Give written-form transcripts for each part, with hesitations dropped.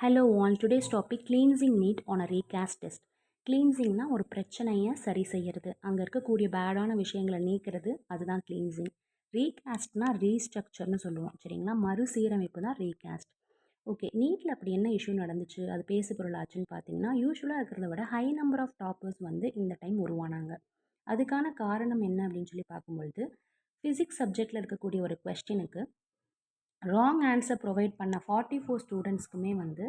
Hello all, today's topic cleansing need on a recast test. கிளீன்சிங்னா ஒரு பிரச்சனையை சரி செய்யறது, அங்கே இருக்கக்கூடிய பேடான விஷயங்களை நீக்கிறது, அதுதான் கிளீன்சிங். ரீகாஸ்ட்னா ரீஸ்ட்ரக்சர்னு சொல்லுவோம், சரிங்களா? மறுசீரமைப்பு தான் ரீகாஸ்ட். ஓகே, நீட்டில் அப்படி என்ன இஷ்யூ நடந்துச்சு, அது பேசு பொருளாச்சுன்னு பார்த்தீங்கன்னா, யூஸ்வலாக இருக்கிறத விட ஹை நம்பர் ஆஃப் டாப்பர்ஸ் வந்து இந்த டைம் உருவானாங்க. அதுக்கான காரணம் என்ன அப்படின்னு சொல்லி பார்க்கும்பொழுது, ஃபிசிக்ஸ் சப்ஜெக்டில் இருக்கக்கூடிய ஒரு கொஸ்டினுக்கு ராங் ஆன்சர் ப்ரொவைட் பண்ண 44 ஸ்டூடெண்ட்ஸ்க்குமே வந்து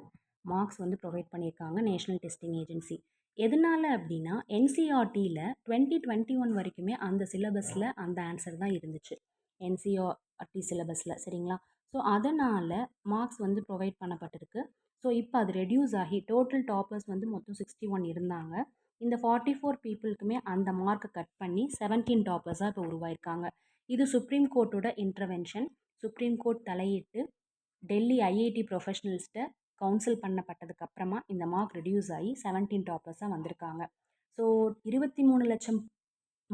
மார்க்ஸ் வந்து ப்ரொவைட் பண்ணியிருக்காங்க நேஷ்னல் டெஸ்டிங் ஏஜென்சி. எதனால அப்படின்னா, என்சிஆர்டியில் 2021 வரைக்குமே அந்த சிலபஸில் அந்த ஆன்சர் தான் இருந்துச்சு, என்சிஆர்டி சிலபஸில், சரிங்களா? ஸோ அதனால் மார்க்ஸ் வந்து ப்ரொவைட் பண்ணப்பட்டிருக்கு. ஸோ இப்போ அது ரெடியூஸ் ஆகி டோட்டல் டாப்பர்ஸ் வந்து மொத்தம் 61 இருந்தாங்க. இந்த 44 பீப்புளுக்குமே அந்த மார்க்கை கட் பண்ணி 17 டாப்பர்ஸாக இப்போ உருவாயிருக்காங்க. இது சுப்ரீம் கோர்ட்டோட இன்டர்வென்ஷன். சுப்ரீம் கோர்ட் தலையிட்டு டெல்லி ஐஐடி ப்ரொஃபஷனல்ஸ்கிட்ட கவுன்சில் பண்ணப்பட்டதுக்கு அப்புறமா இந்த மார்க் ரெடியூஸ் ஆகி 17 டாப்பர்ஸாக வந்திருக்காங்க. ஸோ 23 லட்சம்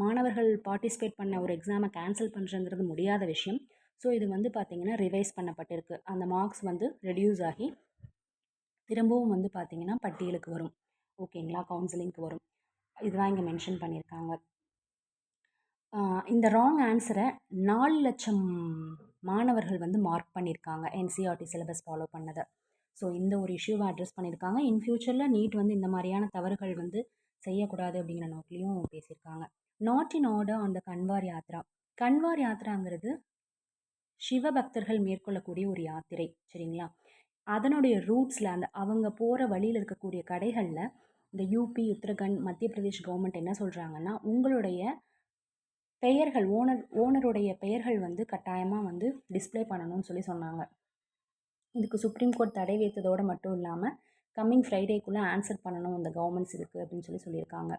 மாணவர்கள் பார்ட்டிசிபேட் பண்ண ஒரு எக்ஸாமை கேன்சல் பண்ணுறங்கிறது முடியாத விஷயம். ஸோ இது வந்து பார்த்திங்கன்னா ரிவைஸ் பண்ணப்பட்டிருக்கு. அந்த மார்க்ஸ் வந்து ரெடியூஸ் ஆகி திரும்பவும் வந்து பார்த்திங்கன்னா பட்டியலுக்கு வரும், ஓகேங்களா? கவுன்சிலிங்க்கு வரும். இதுதான் இங்கே மென்ஷன் பண்ணியிருக்காங்க. இந்த ராங் ஆன்சரை 4 லட்சம் மாணவர்கள் வந்து மார்க் பண்ணியிருக்காங்க, என்சிஆர்டி சிலபஸ் ஃபாலோ பண்ணதை. ஸோ இந்த ஒரு இஷ்யூவை அட்ரஸ் பண்ணியிருக்காங்க. இன் ஃபியூச்சரில் நீட் வந்து இந்த மாதிரியான தவறுகள் வந்து செய்யக்கூடாது அப்படிங்கிற நோக்கிலையும் பேசியிருக்காங்க. Not in order on the Kanwar Yatra. Kanwar யாத்ராங்கிறது சிவபக்தர்கள் மேற்கொள்ளக்கூடிய ஒரு யாத்திரை, சரிங்களா? அதனுடைய ரூட்ஸில் அவங்க போகிற வழியில் இருக்கக்கூடிய கடைகளில் இந்த யூபி, உத்தரகண்ட், மத்திய பிரதேஷ் கவர்மெண்ட் என்ன சொல்கிறாங்கன்னா, உங்களுடைய பெயர்கள், ஓனருடைய பெயர்கள் வந்து கட்டாயமாக வந்து டிஸ்பிளே பண்ணணும்னு சொல்லி சொன்னாங்க. இதுக்கு சுப்ரீம் கோர்ட் தடை வைத்ததோடு மட்டும் இல்லாமல் கம்மிங் ஃப்ரைடேக்குள்ளே ஆன்சர் பண்ணணும் இந்த கவர்மெண்ட்ஸ் இதுக்கு அப்படின்னு சொல்லியிருக்காங்க.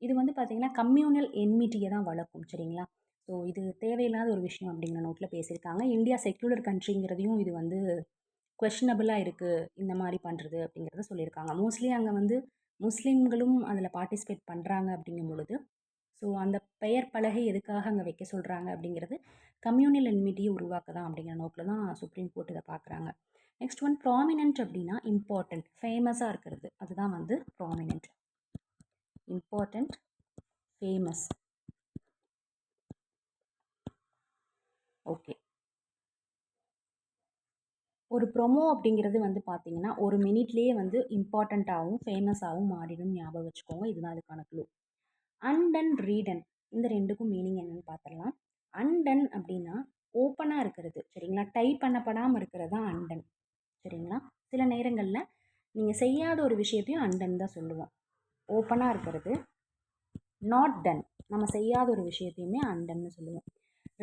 இது வந்து பார்த்திங்கன்னா கம்யூனல் என்மிட்டியை தான் வளர்க்கும், சரிங்களா? ஸோ இது தேவையில்லாத ஒரு விஷயம் அப்படிங்கிற நோட்டில் பேசியிருக்காங்க. இந்தியா செக்யூலர் கண்ட்ரிங்கிறதையும் இது வந்து கொஷனபிளாக இருக்குது இந்த மாதிரி பண்ணுறது அப்படிங்கிறத சொல்லியிருக்காங்க. மோஸ்ட்லி அங்கே வந்து முஸ்லீம்களும் அதில் பார்ட்டிசிபேட் பண்ணுறாங்க அப்படிங்கும் பொழுது, ஸோ அந்த பெயர் பலகை எதுக்காக அங்கே வைக்க சொல்கிறாங்க அப்படிங்கிறது கம்யூனல் என்மிட்டியை உருவாக்க தான் அப்படிங்கிற நோக்கில் தான் சுப்ரீம் கோர்ட் இதை பார்க்குறாங்க. நெக்ஸ்ட் ஒன் ப்ராமினென்ட் அப்படின்னா இம்பார்ட்டண்ட், ஃபேமஸாக இருக்கிறது, அதுதான் வந்து ப்ராமினென்ட். Important, famous. ஓகே, ஒரு ப்ரொமோ அப்படிங்கிறது வந்து பார்த்தீங்கன்னா ஒரு மினிட்லேயே வந்து இம்பார்ட்டண்ட்டாகவும் ஃபேமஸாகவும் மாறிடும், ஞாபகம் வச்சுக்கோங்க. இதுதான் அதுக்கான க்ளூ. அன்டன், ரீடன், இந்த ரெண்டுக்கும் மீனிங் என்னென்னு பார்த்துடலாம். அன்டன் அப்படின்னா ஓப்பனாக இருக்கிறது, சரிங்களா? டைப் பண்ணப்படாமல் இருக்கிறது தான் அண்டன், சரிங்களா? சில நேரங்களில் நீங்கள் செய்யாத ஒரு விஷயத்தையும் அண்டன் தான் சொல்லுவோம். ஓப்பனாக இருக்கிறது நாட் டன், நம்ம செய்யாத ஒரு விஷயத்தையுமே அண்டன்னு சொல்லுவோம்.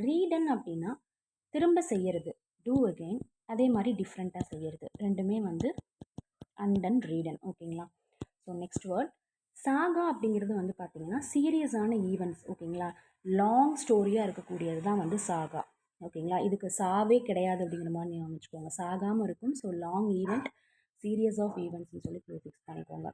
ரீடன் அப்படின்னா திரும்ப செய்யறது, டூ அகெயின், அதே மாதிரி டிஃப்ரெண்ட்டாக செய்யறது, ரெண்டுமே வந்து அண்டன், ரீடன், ஓகேங்களா? ஸோ நெக்ஸ்ட் வேர்ட் சாகா அப்படிங்கிறது வந்து பார்த்திங்கன்னா சீரியஸான ஈவெண்ட்ஸ், ஓகேங்களா? லாங் ஸ்டோரியாக இருக்கக்கூடியது தான் வந்து சாகா, ஓகேங்களா? இதுக்கு சாவே கிடையாது அப்படிங்கிற மாதிரி நீங்கள் வச்சுக்கோங்க, சாகாமல் இருக்கும். So long event, series of ஈவெண்ட்ஸ்னு சொல்லி ஃபிக்ஸ் பண்ணிக்கோங்க.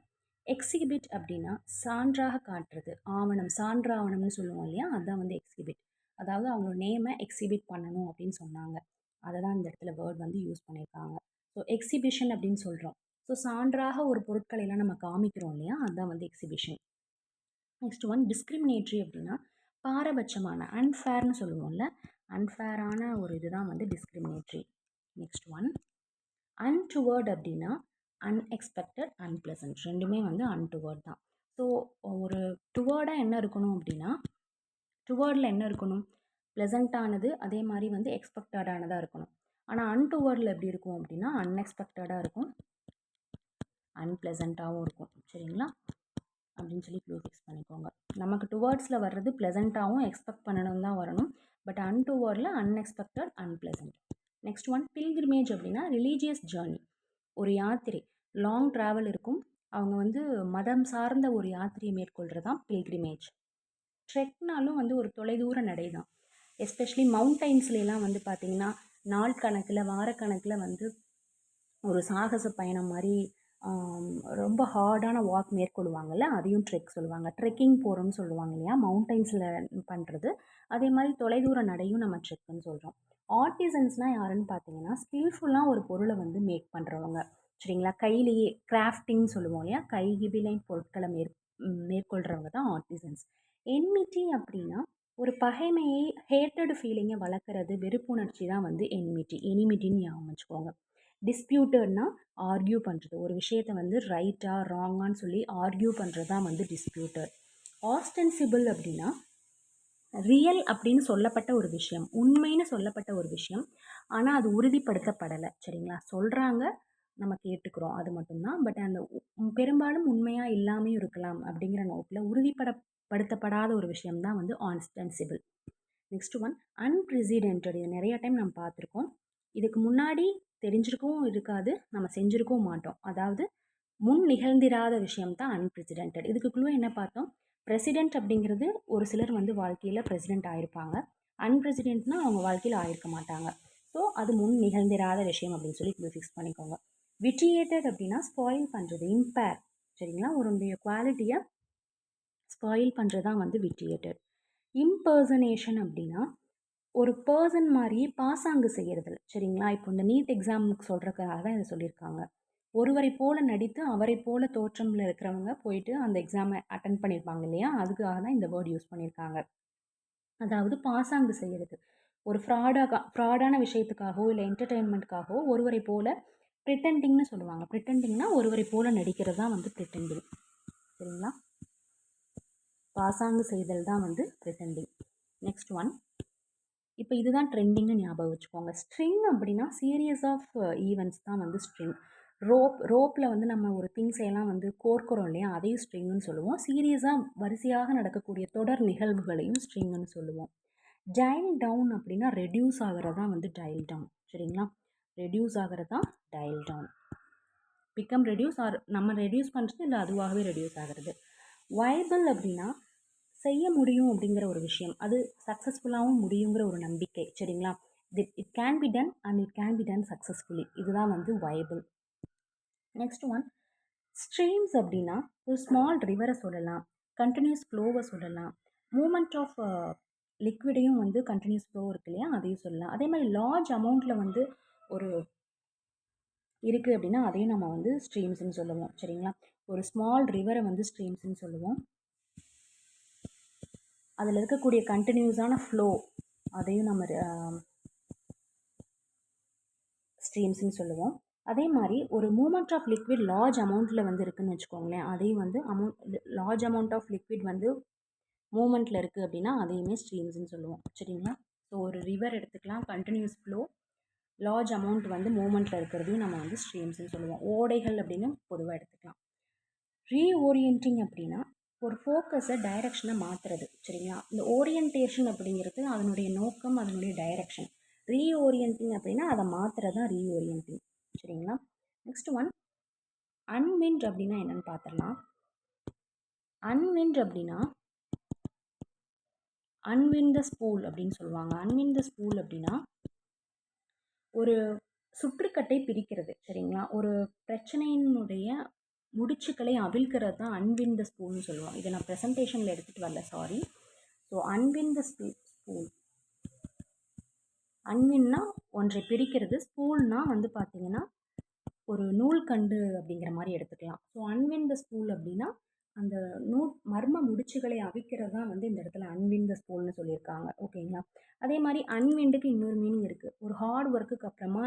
எக்ஸிபிட் அப்படின்னா சான்றாக காட்டுறது, ஆவணம், சான்றாவணம்னு சொல்லுவோம் இல்லையா, அதுதான் வந்து எக்ஸிபிட். அதாவது அவங்களோட நேமை எக்ஸிபிட் பண்ணணும் அப்படின்னு சொன்னாங்க, அதை தான் இந்த இடத்துல வேர்ட் வந்து யூஸ் பண்ணியிருக்காங்க. ஸோ எக்ஸிபிஷன் அப்படின்னு சொல்கிறோம். ஸோ சான்றாக ஒரு பொருட்களை எல்லாம் நம்ம காமிக்கிறோம் இல்லையா, அதுதான் வந்து எக்ஸிபிஷன். நெக்ஸ்ட் ஒன் டிஸ்கிரிமினேட்ரி அப்படின்னா பாரபட்சமான, அன்ஃபேர்னு சொல்லுவோம்ல, அன்ஃபேரான ஒரு இதுதான் வந்து டிஸ்கிரிமினேட்ரி. நெக்ஸ்ட் ஒன் அன்டுவர்ட் அப்படின்னா அன்எக்ஸ்பெக்டட், அன்பிளசன்ட், ரெண்டுமே வந்து அன்டுவர்ட் தான். ஸோ ஒரு டுவர்டாக என்ன இருக்கணும் அப்படின்னா, டுவர்டில் என்ன இருக்கணும், ப்ளசண்ட்டானது, அதே மாதிரி வந்து எக்ஸ்பெக்டடானதாக இருக்கணும். ஆனால் அன்டுவர்டில் எப்படி இருக்கும் அப்படின்னா அன்எக்ஸ்பெக்டடாக இருக்கும், அன்பிளசண்ட்டாகவும் இருக்கும், சரிங்களா? அப்படின்னு சொல்லி க்ளூ ஃபிக்ஸ் பண்ணிக்கோங்க. நமக்கு டுவர்ட்ஸில் வர்றது ப்ளசண்ட்டாகவும் எக்ஸ்பெக்ட் பண்ணணும் தான் வரணும், பட் அன்டுவர்டில் unexpected, unpleasant. Next one pilgrimage அப்படின்னா ரிலீஜியஸ் ஜேர்னி, ஒரு யாத்திரை, லாங் ட்ராவல் இருக்கும், அவங்க வந்து மதம் சார்ந்த ஒரு யாத்திரையை மேற்கொள்கிறது தான் பில்கிரிமேஜ். ட்ரெக்னாலும் வந்து ஒரு தொலைதூர நடை தான், எஸ்பெஷலி மவுண்டைன்ஸ்லாம் வந்து பார்த்திங்கன்னா நாள் கணக்கில், வாரக்கணக்கில் வந்து ஒரு சாகச பயணம் மாதிரி ரொம்ப ஹார்டான வாக் மேற்கொள்வாங்கள்ல, அதையும் ட்ரெக் சொல்லுவாங்க. ட்ரெக்கிங் போகிறோம்னு சொல்லுவாங்க இல்லையா, மவுண்டைன்ஸில் பண்ணுறது. அதே மாதிரி தொலைதூர நடையும் நம்ம ட்ரெக்குன்னு சொல்கிறோம். ஆர்டிசன்ஸ்னால் யாருன்னு பார்த்தீங்கன்னா, ஸ்கில்ஃபுல்லாக ஒரு பொருளை வந்து மேக் பண்ணுறவங்க. சரிங்களா? கையிலேயே கிராஃப்டிங்ன்னு சொல்லுவோம் இல்லையா? கைவினை பொருட்கள மேற்கொள்றவங்க தான் ஆர்டிசன்ஸ். என்மிட்டி அப்படின்னா, ஒரு பகைமையை ஹேட்டட் ஃபீலிங்கை வளர்க்குறது, வெறுப்புணர்ச்சி தான் வந்து எனிமிட்டின்னு ஞாபகம் வச்சுக்கோங்க. டிஸ்பியூட்டட்னா ஆர்கியூ பண்ணுறது. ஒரு விஷயத்த வந்து ரைட்டா, ராங்கான்னு சொல்லி ஆர்கியூ பண்ணுறது தான் வந்து டிஸ்பியூட்டட். ஆஸ்டென்சிபிள் அப்படின்னா, ரியல் அப்படின்னு சொல்லப்பட்ட ஒரு விஷயம், உண்மைன்னு சொல்லப்பட்ட ஒரு விஷயம். ஆனால் அது உறுதிப்படுத்தப்படலை. சரிங்களா? சொல்கிறாங்க, நம்ம கேட்டுக்கிறோம், அது மட்டும்தான். பட் அந்த பெரும்பாலும் உண்மையாக இல்லாமையும் இருக்கலாம் அப்படிங்கிற நோக்கில் படுத்தப்படாத ஒரு விஷயம் தான் வந்து ஆன்ஸ்டென்சிபிள். Next one unprecedented. இது நிறைய டைம் நம்ம பார்த்துருக்கோம். இதுக்கு முன்னாடி தெரிஞ்சிருக்கவும் இருக்காது, நம்ம செஞ்சுருக்கவும் மாட்டோம். அதாவது முன் நிகழ்ந்திராத விஷயம் தான் அன்பிரசிடென்டட். இதுக்கு குழு என்ன பார்த்தோம்? பிரசிடென்ட் அப்படிங்கிறது ஒரு சிலர் வந்து வாழ்க்கையில் பிரசிடென்ட் ஆயிருப்பாங்க. அன்பிரசிடென்ட்னா அவங்க வாழ்க்கையில் ஆயிருக்க மாட்டாங்க. ஸோ அது முன் நிகழ்ந்திராத விஷயம் அப்படின்னு சொல்லி குழு ஃபிக்ஸ் பண்ணிக்கோங்க. விட்டியேட்டட் அப்படின்னா ஸ்பாயில் பண்ணுறது, இம்பேர். சரிங்களா? ஒருடைய குவாலிட்டியை ஸ்பாயில் பண்ணுறது தான் வந்து விட்டியேட்டட். இம்பர்சனேஷன் அப்படின்னா ஒரு பர்சன் மாதிரியே பாசாங்கு செய்கிறது. சரிங்களா? இப்போ இந்த நீட் எக்ஸாமுக்கு சொல்கிறதுக்காக தான் இதை சொல்லியிருக்காங்க. ஒருவரை போல நடித்து அவரை போல தோற்றமில் இருக்கிறவங்க போயிட்டு அந்த எக்ஸாமை அட்டன் பண்ணியிருப்பாங்க இல்லையா? அதுக்காக தான் இந்த வேர்ட் யூஸ் பண்ணியிருக்காங்க. அதாவது பாசாங்கு செய்கிறது. ஒரு ஃப்ராடான விஷயத்துக்காகவோ இல்லை என்டர்டெயின்மெண்ட்காகவோ ஒருவரை போல ப்ரிட்டெண்டிங்னு சொல்லுவாங்க. ப்ரிட்டெண்டிங்னா ஒருவரை போல நடிக்கிறது தான் வந்து ப்ரிட்டெண்டிங். சரிங்களா? பாசாங்கு செய்தல் தான் வந்து ப்ரிட்டெண்டிங். நெக்ஸ்ட் ஒன், இப்போ இதுதான் ட்ரெண்டிங்னு ஞாபகம் வச்சுக்கோங்க. ஸ்ட்ரிங் அப்படின்னா சீரியஸ் ஆஃப் ஈவெண்ட்ஸ் தான் வந்து ஸ்ட்ரிங். ரோப்பில் வந்து நம்ம ஒரு திங்ஸ் எல்லாம் வந்து கோர்க்குறோம் இல்லையா? அதையும் ஸ்ட்ரிங்குன்னு சொல்லுவோம். சீரியஸாக வரிசையாக நடக்கக்கூடிய தொடர் நிகழ்வுகளையும் ஸ்ட்ரிங்குன்னு சொல்லுவோம். டயல் டவுன் அப்படின்னா ரெடியூஸ் ஆகிறது தான் வந்து டயல் டவுன். சரிங்களா? ரெடியூஸ் ஆகிறது தான் dial down. Become reduce or நம்ம ரெடியூஸ் பண்ணுறது, இல்லை அதுவாகவே ரெடியூஸ் ஆகிறது. வயபிள் அப்படின்னா செய்ய முடியும் அப்படிங்கிற ஒரு விஷயம், அது சக்ஸஸ்ஃபுல்லாகவும் முடியுங்கிற ஒரு நம்பிக்கை. சரிங்களா? It can be done and it can be done successfully. இதுதான் வந்து வயபிள். நெக்ஸ்ட் ஒன், ஸ்ட்ரீம்ஸ் அப்படின்னா ஒரு ஸ்மால் ரிவரை சொல்லலாம், கண்டினியூஸ் ஃப்ளோவை சொல்லலாம், மூமெண்ட் ஆஃப் லிக்விடையும் வந்து கண்டினியூஸ் ஃப்ளோ இருக்கு இல்லையா? அதையும் சொல்லலாம். அதே மாதிரி லார்ஜ் அமௌண்ட்டில் வந்து ஒரு இருக்குது அப்படின்னா அதையும் நம்ம வந்து ஸ்ட்ரீம்ஸ்ன்னு சொல்லுவோம். சரிங்களா? ஒரு ஸ்மால் ரிவரை வந்து ஸ்ட்ரீம்ஸ்ன்னு சொல்லுவோம். அதில் இருக்கக்கூடிய கண்டினியூஸான ஃப்ளோ அதையும் நம்ம ஸ்ட்ரீம்ஸ்ன்னு சொல்லுவோம். அதே மாதிரி ஒரு மூமெண்ட் ஆஃப் லிக்விட் லார்ஜ் அமௌண்ட்டில் வந்து இருக்குதுன்னு வச்சுக்கோங்களேன், அதையும் வந்து லார்ஜ் அமௌண்ட் ஆஃப் லிக்விட் வந்து மூமெண்ட்டில் இருக்குது அப்படின்னா அதையுமே ஸ்ட்ரீம்ஸ்ன்னு சொல்லுவோம். சரிங்களா? ஸோ ஒரு ரிவர் எடுத்துக்கலாம், கண்டினியூஸ் ஃப்ளோ, லார்ஜ் அமௌண்ட் வந்து மூமெண்ட்டில் இருக்கிறதையும் நம்ம வந்து ஸ்ட்ரீம்ஸ்ன்னு சொல்லுவோம். ஓடைகள் அப்படின்னு பொதுவாக எடுத்துக்கலாம். ரீஓரியன்டிங் அப்படின்னா ஒரு ஃபோக்கஸை டைரக்ஷனை மாற்றுறது. சரிங்களா? இந்த ஓரியன்டேஷன் அப்படிங்கிறது அதனுடைய நோக்கம், அதனுடைய டைரக்ஷன். ரீஓரியன்டிங் அப்படின்னா அதை மாற்றுறது தான் ரீஓரியன்டிங். சரிங்களா? நெக்ஸ்ட் ஒன், அன்விண்ட் அப்படின்னா என்னென்னு பார்த்துடலாம். அன்விண்ட் அப்படின்னா அன்வின் த ஸ்பூல் அப்படின்னு சொல்லுவாங்க. அன்வின் த ஸ்பூல் அப்படின்னா ஒரு சுற்றுக்கட்டை பிரிக்கிறது. சரிங்களா? ஒரு பிரச்சனையினுடைய முடிச்சுக்களை அவிழ்க்கிறது தான் அன்வின் த ஸ்பூல்னு சொல்லுவோம். இதை நான் ப்ரெசன்டேஷனில் எடுத்துகிட்டு வரல, சாரி. ஸோ அன்வின் த ஸ்பூல். அன்வின்னா ஒன்றை பிரிக்கிறது, ஸ்பூல்னா வந்து பார்த்தீங்கன்னா ஒரு நூல்கண்டு அப்படிங்கிற மாதிரி எடுத்துக்கலாம். ஸோ அன்வின் த ஸ்பூல் அப்படின்னா அந்த மர்ம முடிச்சுகளை அவிக்கிறது தான் வந்து இந்த இடத்துல அன்வின் த ஸ்பூல்னு சொல்லியிருக்காங்க. ஓகேங்களா? அதே மாதிரி அன்விண்டுக்கு இன்னொரு மீனிங் இருக்குது. ஒரு ஹார்ட் ஒர்க்குக்கு அப்புறமா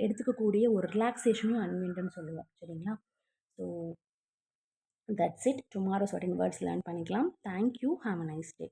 எடுத்துக்கக்கூடிய ஒரு ரிலாக்ஸேஷனையும் அன்விண்டுன்னு சொல்லுவோம். சரிங்களா? So that's it. Tomorrow certain words learn பண்ணிக்கலாம். Thank you. Have a nice day.